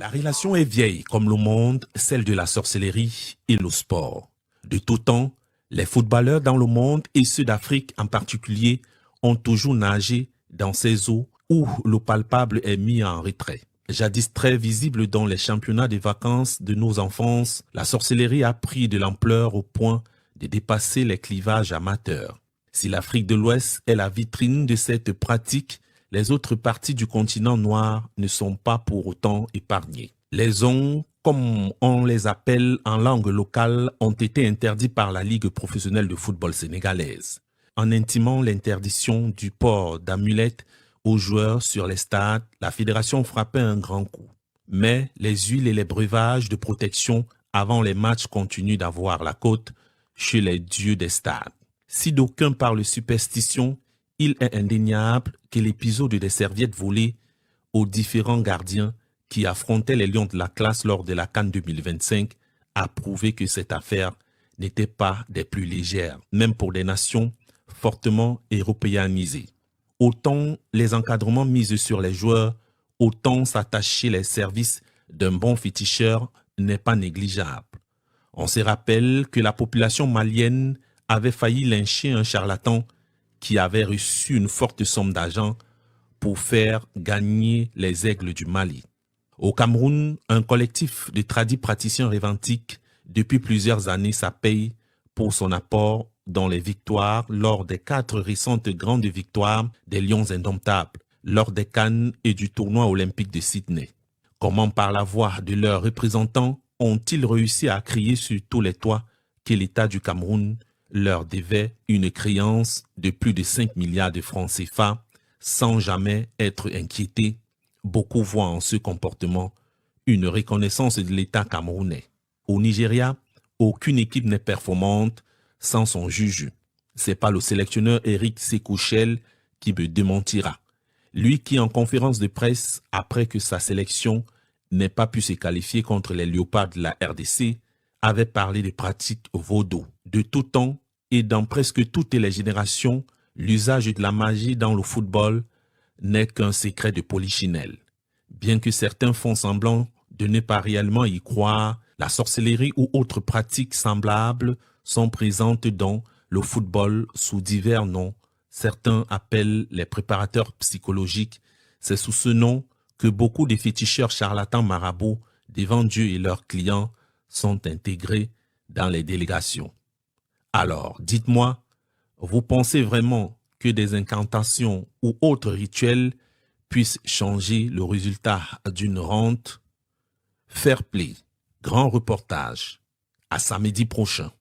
La relation est vieille comme le monde, celle de la sorcellerie et le sport. De tout temps, les footballeurs dans le monde et ceux d'Afrique en particulier ont toujours nagé dans ces eaux où le palpable est mis en retrait. Jadis très visible dans les championnats des vacances de nos enfances, la sorcellerie a pris de l'ampleur au point de dépasser les clivages amateurs. Si l'Afrique de l'Ouest est la vitrine de cette pratique, les autres parties du continent noir ne sont pas pour autant épargnées. Les ongs, comme on les appelle en langue locale, ont été interdits par la Ligue professionnelle de football sénégalaise, en intimant l'interdiction du port d'amulettes aux joueurs sur les stades. La fédération frappait un grand coup. Mais les huiles et les breuvages de protection avant les matchs continuent d'avoir la cote chez les dieux des stades. Si d'aucuns parlent superstition, il est indéniable que l'épisode des serviettes volées aux différents gardiens qui affrontaient les Lions de la classe lors de la CAN 2025 a prouvé que cette affaire n'était pas des plus légères, même pour des nations fortement européanisées. Autant les encadrements mis sur les joueurs, autant s'attacher les services d'un bon féticheur n'est pas négligeable. On se rappelle que la population malienne avait failli lyncher un charlatan qui avait reçu une forte somme d'argent pour faire gagner les aigles du Mali. Au Cameroun, un collectif de tradis praticiens réventiques depuis plusieurs années s'appelle pour son apport dans les victoires lors des 4 récentes grandes victoires des Lions indomptables, lors des CAN et du tournoi olympique de Sydney. Comment par la voix de leurs représentants ont-ils réussi à crier sur tous les toits que l'État du Cameroun leur devait une créance de plus de 5 milliards de francs CFA sans jamais être inquiétés? Beaucoup voient en ce comportement une reconnaissance de l'État camerounais. Au Nigeria, aucune équipe n'est performante sans son juge. C'est pas le sélectionneur Eric Sekouchel qui me démentira. Lui qui, en conférence de presse, après que sa sélection n'ait pas pu se qualifier contre les Léopards de la RDC, avait parlé de pratiques vaudou. De tout temps et dans presque toutes les générations, l'usage de la magie dans le football n'est qu'un secret de polichinelle. Bien que certains font semblant de ne pas réellement y croire, la sorcellerie ou autres pratiques semblables sont présentes dans le football sous divers noms. Certains appellent les préparateurs psychologiques. C'est sous ce nom que beaucoup de féticheurs charlatans marabouts devant Dieu et leurs clients sont intégrés dans les délégations. Alors, dites-moi, vous pensez vraiment que des incantations ou autres rituels puissent changer le résultat d'une rente? Fair play, grand reportage, à samedi prochain.